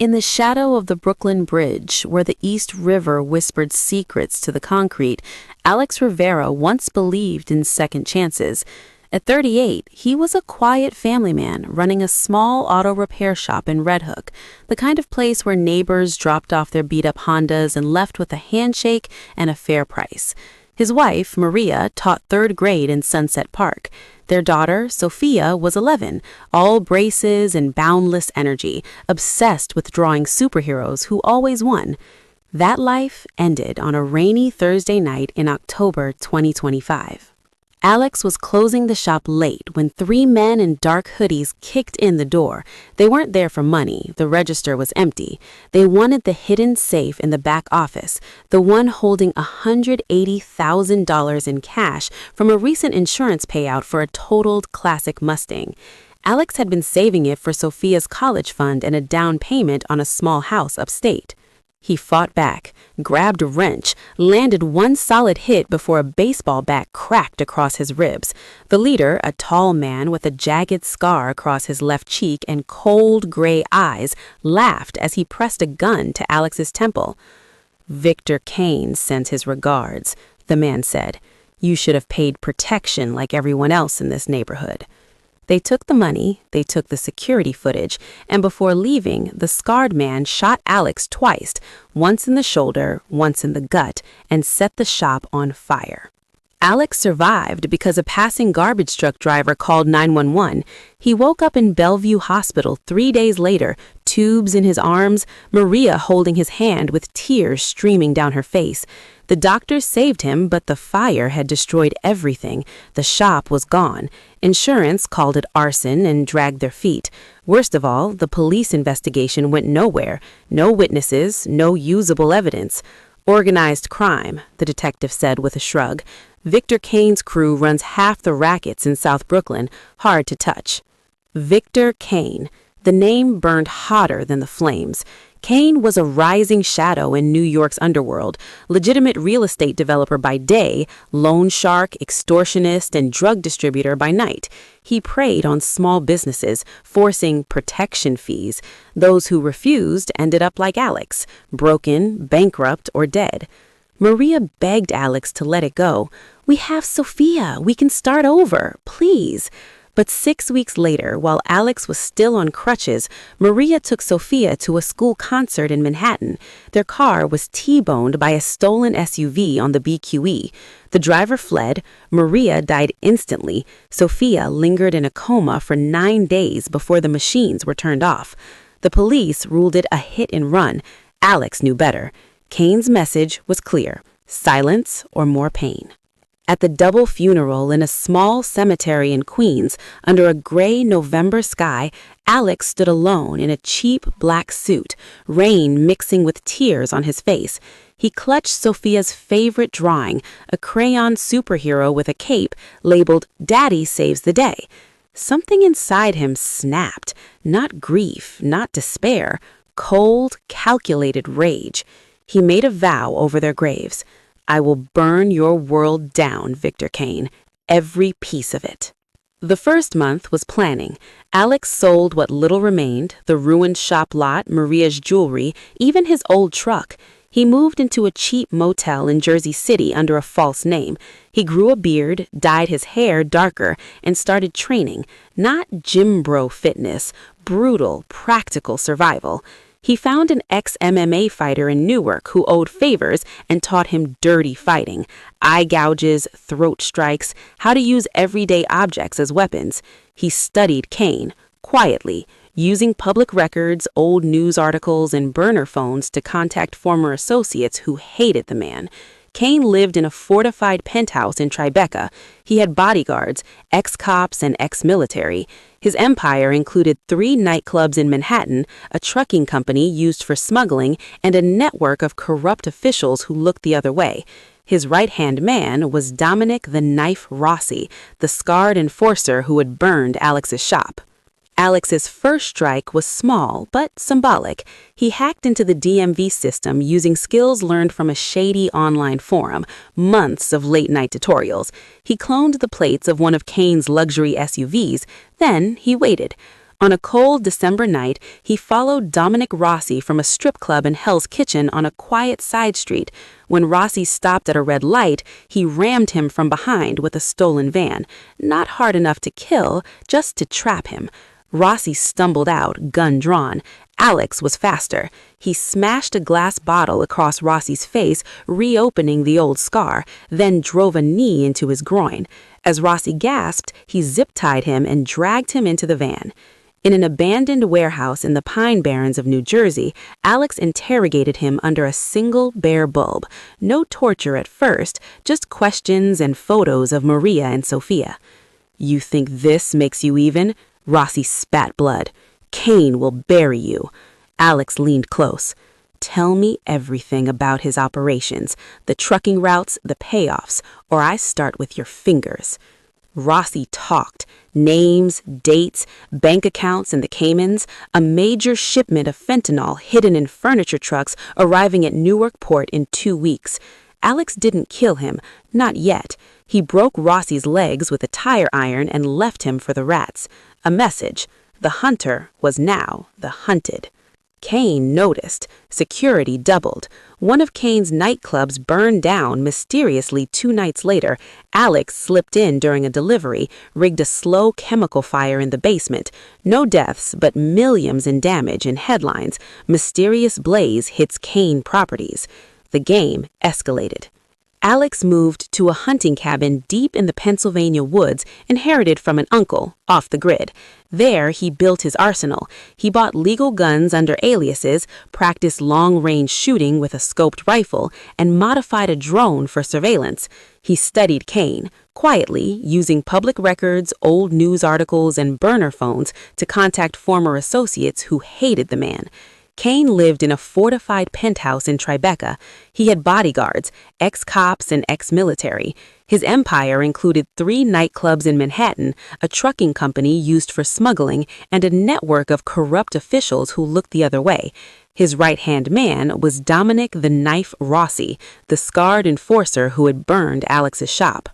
In the shadow of the Brooklyn Bridge, where the East River whispered secrets to the concrete, Alex Rivera once believed in second chances. At 38, he was a quiet family man running a small auto repair shop in Red Hook, the kind of place where neighbors dropped off their beat-up Hondas and left with a handshake and a fair price. His wife, Maria, taught third grade in Sunset Park. Their daughter, Sophia, was 11, all braces and boundless energy, obsessed with drawing superheroes who always won. That life ended on a rainy Thursday night in October 2025. Alex was closing the shop late when three men in dark hoodies kicked in the door. They weren't there for money. The register was empty. They wanted the hidden safe in the back office, the one holding $180,000 in cash from a recent insurance payout for a totaled classic Mustang. Alex had been saving it for Sophia's college fund and a down payment on a small house upstate. He fought back, grabbed a wrench, landed one solid hit before a baseball bat cracked across his ribs. The leader, a tall man with a jagged scar across his left cheek and cold gray eyes, laughed as he pressed a gun to Alex's temple. "Victor Kane sends his regards," the man said. "You should have paid protection like everyone else in this neighborhood." They took the money, they took the security footage, and before leaving, the scarred man shot Alex twice, once in the shoulder, once in the gut, and set the shop on fire. Alex survived because a passing garbage truck driver called 911. He woke up in Bellevue Hospital 3 days later, tubes in his arms, Maria holding his hand with tears streaming down her face. The doctors saved him, but the fire had destroyed everything. The shop was gone. Insurance called it arson and dragged their feet. Worst of all, the police investigation went nowhere. No witnesses, no usable evidence. "Organized crime," the detective said with a shrug. "Victor Kane's crew runs half the rackets in South Brooklyn, hard to touch." Victor Kane. The name burned hotter than the flames. Kane was a rising shadow in New York's underworld, legitimate real estate developer by day, loan shark, extortionist, and drug distributor by night. He preyed on small businesses, forcing protection fees. Those who refused ended up like Alex, broken, bankrupt, or dead. Maria begged Alex to let it go. "We have Sophia. We can start over. Please." But 6 weeks later, while Alex was still on crutches, Maria took Sophia to a school concert in Manhattan. Their car was T-boned by a stolen SUV on the BQE. The driver fled. Maria died instantly. Sophia lingered in a coma for 9 days before the machines were turned off. The police ruled it a hit and run. Alex knew better. Kane's message was clear: silence or more pain. At the double funeral in a small cemetery in Queens, under a gray November sky, Alex stood alone in a cheap black suit, rain mixing with tears on his face. He clutched Sophia's favorite drawing, a crayon superhero with a cape labeled "Daddy Saves the Day." Something inside him snapped, not grief, not despair, cold, calculated rage. He made a vow over their graves. "I will burn your world down, Victor Kane, every piece of it." The first month was planning. Alex sold what little remained, the ruined shop lot, Maria's jewelry, even his old truck. He moved into a cheap motel in Jersey City under a false name. He grew a beard, dyed his hair darker, and started training. Not gym bro fitness, brutal, practical survival. He found an ex-MMA fighter in Newark who owed favors and taught him dirty fighting, eye gouges, throat strikes, how to use everyday objects as weapons. He studied Kane, quietly, using public records, old news articles, and burner phones to contact former associates who hated the man. Kane lived in a fortified penthouse in Tribeca. He had bodyguards, ex-cops, and ex-military. His empire included 3 nightclubs in Manhattan, a trucking company used for smuggling, and a network of corrupt officials who looked the other way. His right-hand man was Dominic the Knife Rossi, the scarred enforcer who had burned Alex's shop. Alex's first strike was small, but symbolic. He hacked into the DMV system using skills learned from a shady online forum, months of late-night tutorials. He cloned the plates of one of Kane's luxury SUVs, then he waited. On a cold December night, he followed Dominic Rossi from a strip club in Hell's Kitchen on a quiet side street. When Rossi stopped at a red light, he rammed him from behind with a stolen van. Not hard enough to kill, just to trap him. Rossi stumbled out, gun drawn. Alex was faster. He smashed a glass bottle across Rossi's face, reopening the old scar, then drove a knee into his groin. As Rossi gasped, he zip-tied him and dragged him into the van. In an abandoned warehouse in the Pine Barrens of New Jersey, Alex interrogated him under a single bare bulb. No torture at first, just questions and photos of Maria and Sophia. "You think this makes you even?" Rossi spat blood. "Cain will bury you." Alex leaned close. "Tell me everything about his operations, the trucking routes, the payoffs, or I start with your fingers." Rossi talked. Names, dates, bank accounts in the Caymans, a major shipment of fentanyl hidden in furniture trucks arriving at Newark Port in 2 weeks. Alex didn't kill him, not yet. He broke Rossi's legs with a tire iron and left him for the rats. A message. The hunter was now the hunted. Cain noticed. Security doubled. One of Cain's nightclubs burned down mysteriously 2 nights later. Alex slipped in during a delivery, rigged a slow chemical fire in the basement. No deaths, but millions in damage in headlines. Mysterious blaze hits Cain properties. The game escalated. Alex moved to a hunting cabin deep in the Pennsylvania woods, inherited from an uncle, off the grid. There, he built his arsenal. He bought legal guns under aliases, practiced long-range shooting with a scoped rifle, and modified a drone for surveillance. He studied Cain, quietly, using public records, old news articles, and burner phones to contact former associates who hated the man. Cain lived in a fortified penthouse in Tribeca. He had bodyguards, ex-cops and ex-military. His empire included 3 nightclubs in Manhattan, a trucking company used for smuggling, and a network of corrupt officials who looked the other way. His right-hand man was Dominic the Knife Rossi, the scarred enforcer who had burned Alex's shop.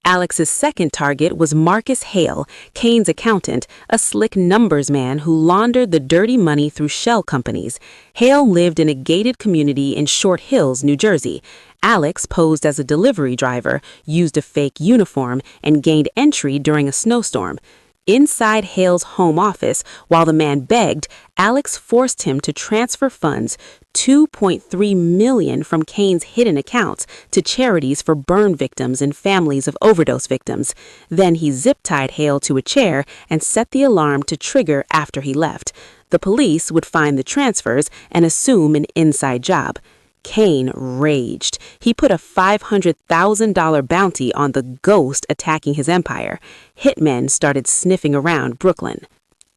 Alex's second target was Marcus Hale, Cain's accountant, a slick numbers man who laundered the dirty money through shell companies. Hale lived in a gated community in Short Hills, New Jersey. Alex posed as a delivery driver, used a fake uniform, and gained entry during a snowstorm. Inside Hale's home office, while the man begged, Alex forced him to transfer funds, $2.3 million from Cain's hidden accounts, to charities for burn victims and families of overdose victims. Then he zip-tied Hale to a chair and set the alarm to trigger after he left. The police would find the transfers and assume an inside job. Cain raged. He put a $500,000 bounty on the ghost attacking his empire. Hitmen started sniffing around Brooklyn.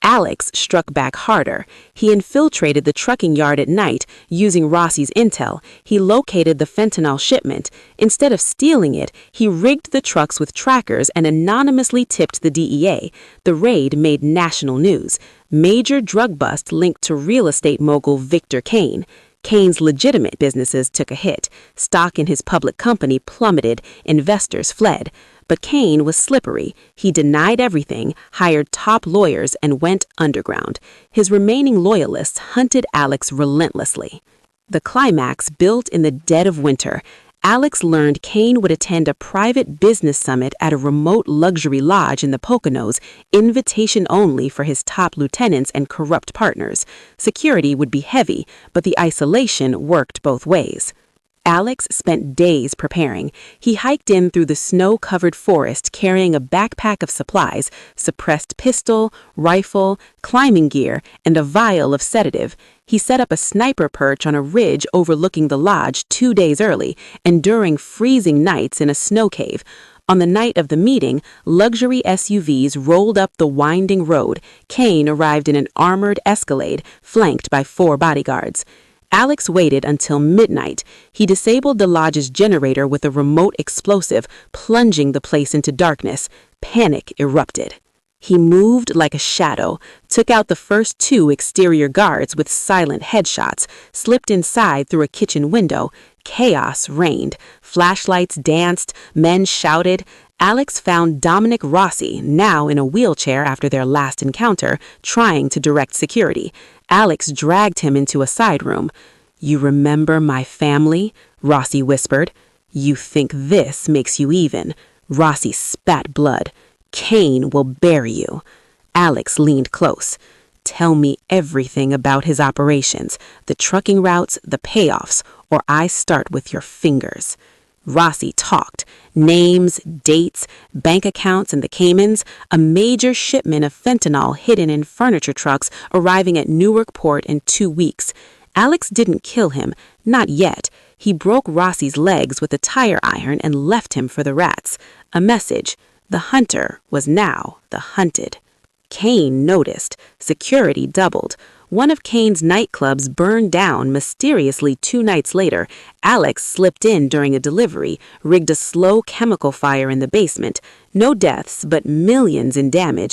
Alex struck back harder. He infiltrated the trucking yard at night. Using Rossi's intel, he located the fentanyl shipment. Instead of stealing it, he rigged the trucks with trackers and anonymously tipped the DEA. The raid made national news. Major drug bust linked to real estate mogul Victor Cain. Cain's legitimate businesses took a hit. Stock in his public company plummeted. Investors fled. But Cain was slippery. He denied everything, hired top lawyers, and went underground. His remaining loyalists hunted Alex relentlessly. The climax built in the dead of winter. Alex learned Cain would attend a private business summit at a remote luxury lodge in the Poconos, invitation only for his top lieutenants and corrupt partners. Security would be heavy, but the isolation worked both ways. Alex spent days preparing. He hiked in through the snow-covered forest carrying a backpack of supplies, suppressed pistol, rifle, climbing gear, and a vial of sedative. He set up a sniper perch on a ridge overlooking the lodge 2 days early, enduring freezing nights in a snow cave. On the night of the meeting, luxury SUVs rolled up the winding road. Cain arrived in an armored Escalade, flanked by 4 bodyguards. Alex waited until midnight. He disabled the lodge's generator with a remote explosive, plunging the place into darkness. Panic erupted. He moved like a shadow, took out the first 2 exterior guards with silent headshots, slipped inside through a kitchen window. Chaos reigned. Flashlights danced. Men shouted. Alex found Dominic Rossi, now in a wheelchair after their last encounter, trying to direct security. Alex dragged him into a side room. "You remember my family?" Rossi whispered. "You think this makes you even." Rossi spat blood. "Cain will bury you." Alex leaned close. "Tell me everything about his operations, the trucking routes, the payoffs, or I start with your fingers." Rossi talked. Names, dates, bank accounts in the Caymans, a major shipment of fentanyl hidden in furniture trucks arriving at Newark Port in 2 weeks. Alex didn't kill him, not yet. He broke Rossi's legs with a tire iron and left him for the rats. A message. The hunter was now the hunted. Cain noticed. Security doubled. One of Cain's nightclubs burned down mysteriously 2 nights later. Alex slipped in during a delivery, rigged a slow chemical fire in the basement. No deaths, but millions in damage and